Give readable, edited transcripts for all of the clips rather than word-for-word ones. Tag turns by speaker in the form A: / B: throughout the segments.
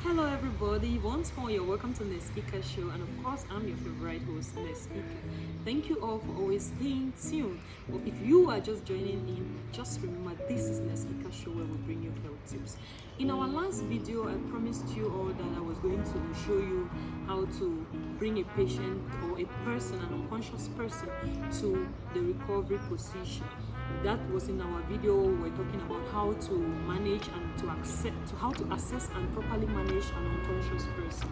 A: Hello everybody, once more you're welcome to Nesika Show, and of course I'm your favorite host Nesika. Thank you all for always staying tuned. Well, if you are just joining in, just remember this is Nesika Show where we bring you health tips. In our last video I promised you all that I was going to show you how to bring a patient or a person, an unconscious person, to the recovery position. That was in our video. We're talking about how to manage and how to assess and properly manage an unconscious person.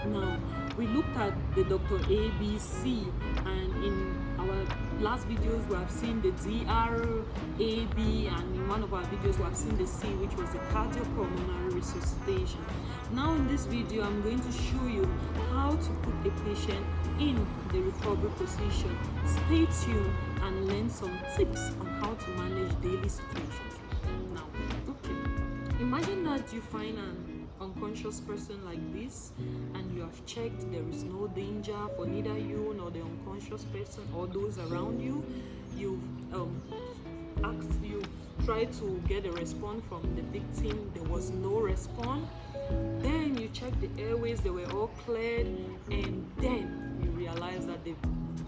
A: Now we looked at the Dr. ABC, and in our last videos we have seen the DR, AB, and in one of our videos we have seen the C, which was the cardiopulmonary resuscitation. Now in this video I'm going to show you how to put a patient in the recovery position. Stay tuned and learn some tips on how to manage daily situations. Now, okay, imagine that you find an unconscious person like this, and you have checked there is no danger for neither you nor the unconscious person or those around you. You've tried to get a response from the victim, there was no response. Then you check the airways, they were all cleared, and then you realize that the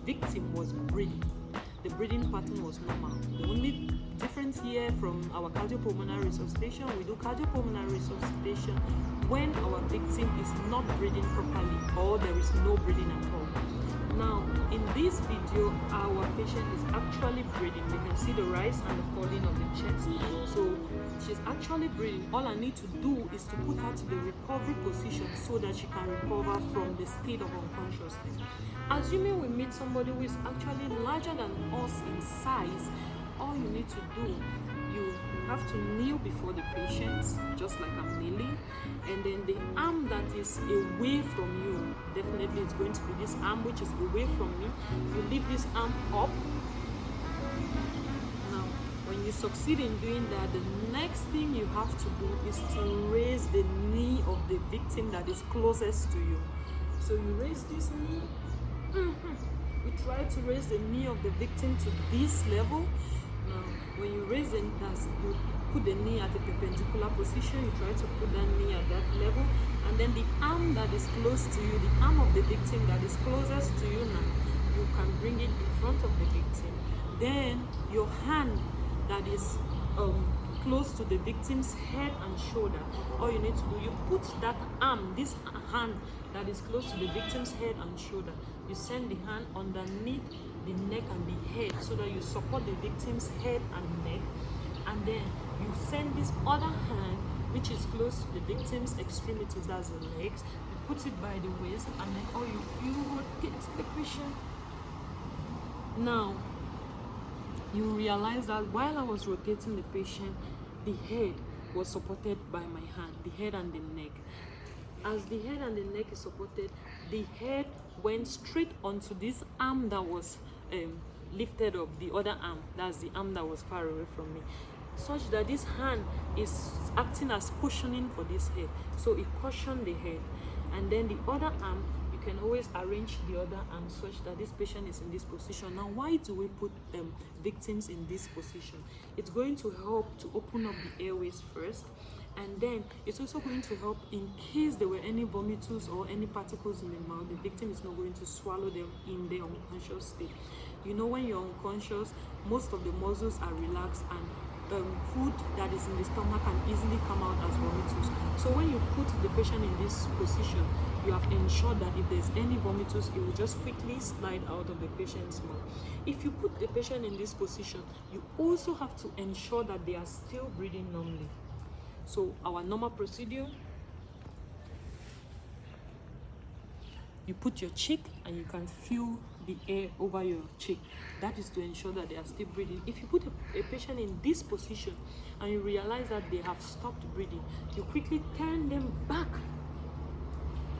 A: victim was breathing. The breathing pattern was normal. The only difference here from our cardiopulmonary resuscitation, we do cardiopulmonary resuscitation when our victim is not breathing properly or there is no breathing at all. Now, in this video, our patient is actually breathing. You can see the rise and the falling of the chest. So she's actually breathing. All I need to do is to put her to the recovery position so that she can recover from the state of unconsciousness. Assuming we meet somebody who is actually larger than us in size, all you need to do, you have to kneel before the patient, just like I'm kneeling, and then the arm that is away from you, definitely it's going to be this arm which is away from me. You lift this arm up. Now, when you succeed in doing that, the next thing you have to do is to raise the knee of the victim that is closest to you. So you raise this knee. We try to raise the knee of the victim to this level. Now, when you raise it, you put the knee at a perpendicular position. You try to put that knee at that level, and then the arm that is close to you, the arm of the victim that is closest to you now, you can bring it in front of the victim. Then your hand that is close to the victim's head and shoulder, all you need to do, you put that arm, this hand that is close to the victim's head and shoulder, you send the hand underneath the neck and the head so that you support the victim's head and neck, and then you send this other hand which is close to the victim's extremities, that's the legs, you put it by the waist, and then you rotate the patient. Now you realize that while I was rotating the patient, the head was supported by my hand, the head and the neck. As the head and the neck is supported, the head went straight onto this arm that was lifted up, the other arm, that's the arm that was far away from me, such that this hand is acting as cushioning for this head. So it cushioned the head, and then the other arm, you can always arrange the other arm such that this patient is in this position. Now, why do we put victims in this position? It's going to help to open up the airways first, and then it's also going to help in case there were any vomitus or any particles in the mouth, the victim is not going to swallow them in the unconscious state. You know, when you're unconscious, most of the muscles are relaxed, and food that is in the stomach can easily come out as vomitus. So when you put the patient in this position, you have ensured that if there's any vomitus, it will just quickly slide out of the patient's mouth. If you put the patient in this position, you also have to ensure that they are still breathing normally. So our normal procedure, you put your cheek and you can feel the air over your cheek. That is to ensure that they are still breathing. If you put a patient in this position and you realize that they have stopped breathing, you quickly turn them back.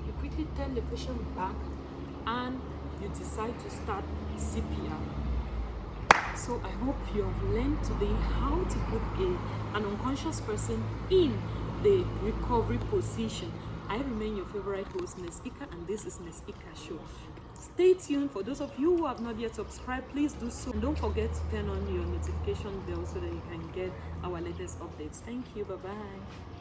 A: You quickly turn the patient back and you decide to start CPR. So I hope you have learned today how to put an unconscious person in the recovery position. I remain your favorite host, Nesika, and this is Nesika Show. Stay tuned. For those of you who have not yet subscribed, please do so. And don't forget to turn on your notification bell so that you can get our latest updates. Thank you. Bye-bye.